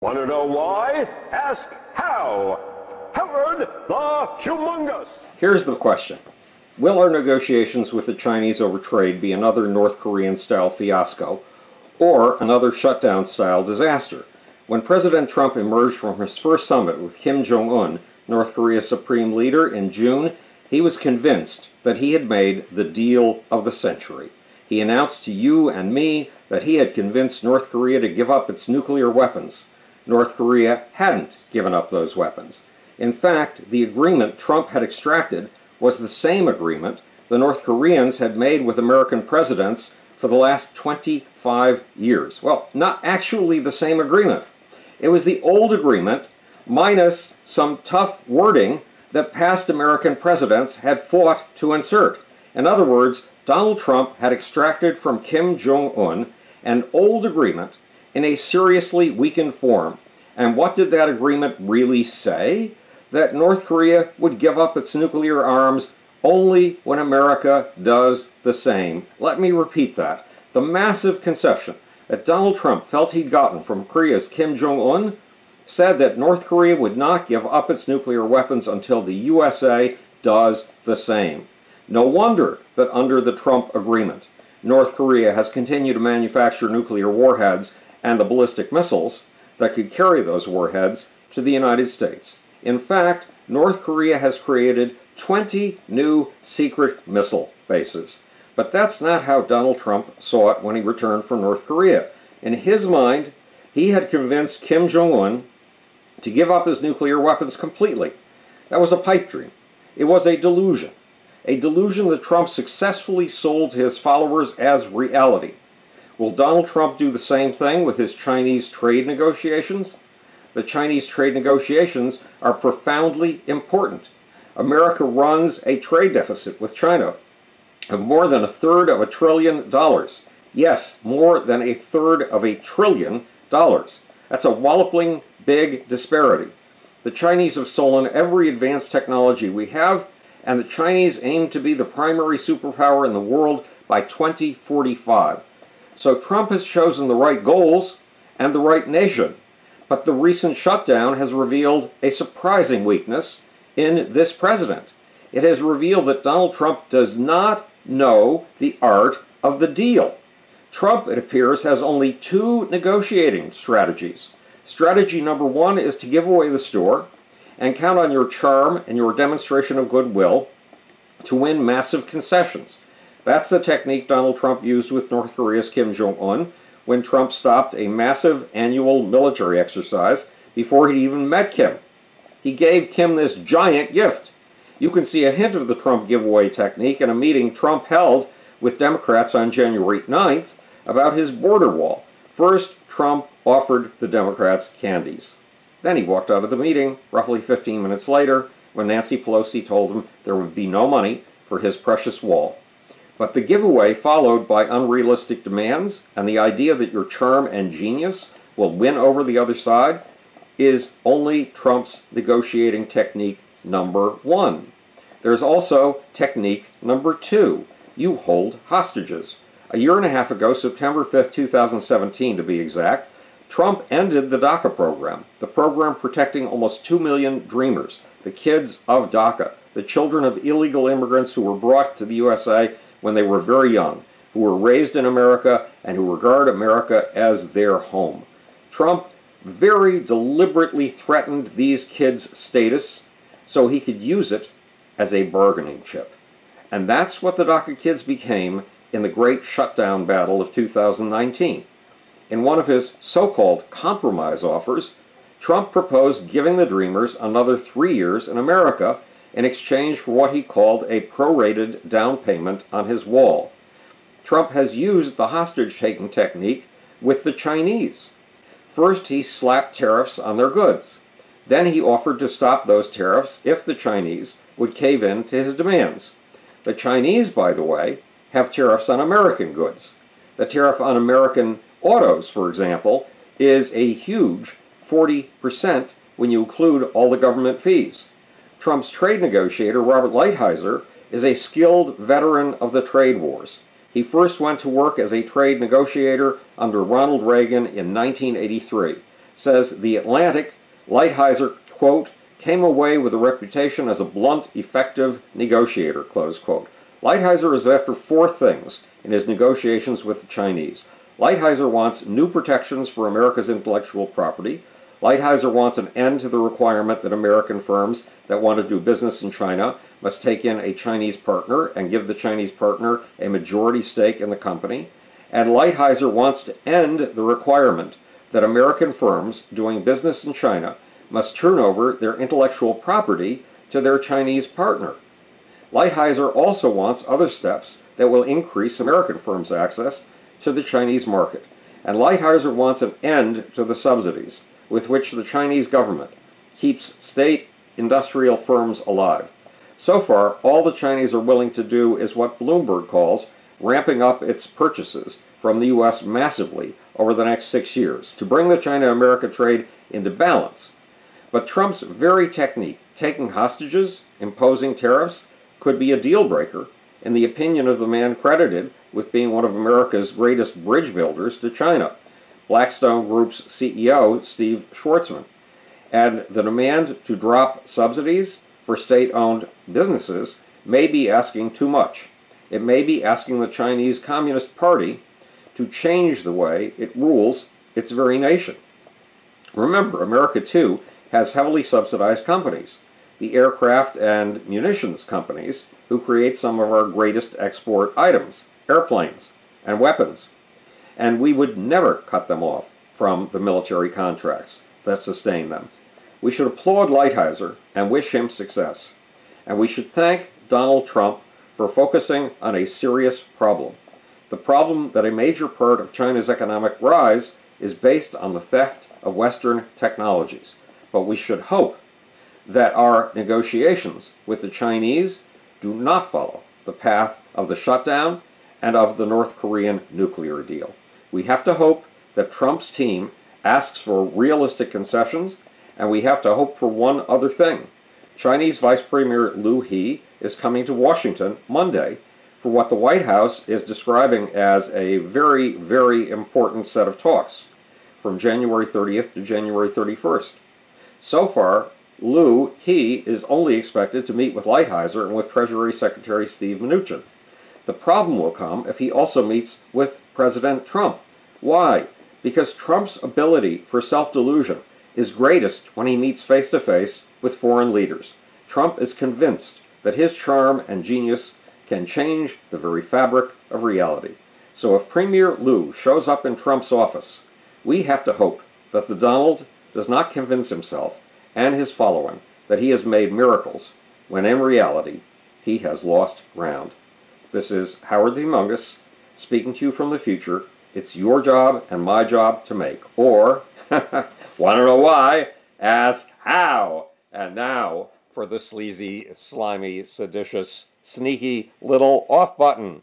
Want to know why? Ask how. Howard the Humongous. Here's the question. Will our negotiations with the Chinese over trade be another North Korean-style fiasco or another shutdown-style disaster? When President Trump emerged from his first summit with Kim Jong-un, North Korea's supreme leader, in June, he was convinced that he had made the deal of the century. He announced to you and me that he had convinced North Korea to give up its nuclear weapons. North Korea hadn't given up those weapons. In fact, the agreement Trump had extracted was the same agreement the North Koreans had made with American presidents for the last 25 years. Well, not actually the same agreement. It was the old agreement minus some tough wording that past American presidents had fought to insert. In other words, Donald Trump had extracted from Kim Jong-un an old agreement in a seriously weakened form. And what did that agreement really say? That North Korea would give up its nuclear arms only when America does the same. Let me repeat that. The massive concession that Donald Trump felt he'd gotten from Korea's Kim Jong-un said that North Korea would not give up its nuclear weapons until the USA does the same. No wonder that under the Trump agreement, North Korea has continued to manufacture nuclear warheads and the ballistic missiles that could carry those warheads to the United States. In fact, North Korea has created 20 new secret missile bases. But that's not how Donald Trump saw it when he returned from North Korea. In his mind, he had convinced Kim Jong-un to give up his nuclear weapons completely. That was a pipe dream. It was a delusion that Trump successfully sold to his followers as reality. Will Donald Trump do the same thing with his Chinese trade negotiations? The Chinese trade negotiations are profoundly important. America runs a trade deficit with China of more than $1/3 trillion. Yes, more than $1/3 trillion. That's a walloping big disparity. The Chinese have stolen every advanced technology we have, and the Chinese aim to be the primary superpower in the world by 2045. So Trump has chosen the right goals and the right nation. But the recent shutdown has revealed a surprising weakness in this president. It has revealed that Donald Trump does not know the art of the deal. Trump, it appears, has only two negotiating strategies. Strategy number one is to give away the store and count on your charm and your demonstration of goodwill to win massive concessions. That's the technique Donald Trump used with North Korea's Kim Jong-un when Trump stopped a massive annual military exercise before he'd even met Kim. He gave Kim this giant gift. You can see a hint of the Trump giveaway technique in a meeting Trump held with Democrats on January 9th about his border wall. First, Trump offered the Democrats candies. Then he walked out of the meeting roughly 15 minutes later when Nancy Pelosi told him there would be no money for his precious wall. But the giveaway, followed by unrealistic demands and the idea that your charm and genius will win over the other side, is only Trump's negotiating technique number one. There's also technique number two. You hold hostages. A year and a half ago, September 5th, 2017 to be exact, Trump ended the DACA program, the program protecting almost 2 million dreamers, the kids of DACA, the children of illegal immigrants who were brought to the USA when they were very young, who were raised in America and who regard America as their home. Trump very deliberately threatened these kids' status so he could use it as a bargaining chip. And that's what the DACA kids became in the great shutdown battle of 2019. In one of his so-called compromise offers, Trump proposed giving the Dreamers another 3 years in America in exchange for what he called a prorated down payment on his wall. Trump has used the hostage-taking technique with the Chinese. First, he slapped tariffs on their goods. Then he offered to stop those tariffs if the Chinese would cave in to his demands. The Chinese, by the way, have tariffs on American goods. The tariff on American autos, for example, is a huge 40% when you include all the government fees. Trump's trade negotiator, Robert Lighthizer, is a skilled veteran of the trade wars. He first went to work as a trade negotiator under Ronald Reagan in 1983. says The Atlantic, Lighthizer, quote, came away with a reputation as a blunt, effective negotiator, close quote. Lighthizer is after four things in his negotiations with the Chinese. Lighthizer wants new protections for America's intellectual property. Lighthizer wants an end to the requirement that American firms that want to do business in China must take in a Chinese partner and give the Chinese partner a majority stake in the company. And Lighthizer wants to end the requirement that American firms doing business in China must turn over their intellectual property to their Chinese partner. Lighthizer also wants other steps that will increase American firms' access to the Chinese market. And Lighthizer wants an end to the subsidies with which the Chinese government keeps state industrial firms alive. So far, all the Chinese are willing to do is what Bloomberg calls ramping up its purchases from the U.S. massively over the next 6 years to bring the China-America trade into balance. But Trump's very technique, taking hostages, imposing tariffs, could be a deal breaker, in the opinion of the man credited with being one of America's greatest bridge builders to China, Blackstone Group's CEO, Steve Schwarzman. And the demand to drop subsidies for state-owned businesses may be asking too much. It may be asking the Chinese Communist Party to change the way it rules its very nation. Remember, America, too, has heavily subsidized companies, the aircraft and munitions companies who create some of our greatest export items, airplanes and weapons. And we would never cut them off from the military contracts that sustain them. We should applaud Lighthizer and wish him success. And we should thank Donald Trump for focusing on a serious problem. The problem that a major part of China's economic rise is based on the theft of Western technologies. But we should hope that our negotiations with the Chinese do not follow the path of the shutdown and of the North Korean nuclear deal. We have to hope that Trump's team asks for realistic concessions, and we have to hope for one other thing. Chinese Vice Premier Liu He is coming to Washington Monday for what the White House is describing as a very, very important set of talks from January 30th to January 31st. So far, Liu He is only expected to meet with Lighthizer and with Treasury Secretary Steve Mnuchin. The problem will come if he also meets with President Trump. Why? Because Trump's ability for self-delusion is greatest when he meets face-to-face with foreign leaders. Trump is convinced that his charm and genius can change the very fabric of reality. So if Premier Liu shows up in Trump's office, we have to hope that the Donald does not convince himself and his following that he has made miracles, when in reality, he has lost ground. This is Howard the Humongous, speaking to you from the future. It's your job and my job to make. Or, want to know why? Ask how. And now for the sleazy, slimy, seditious, sneaky little off button.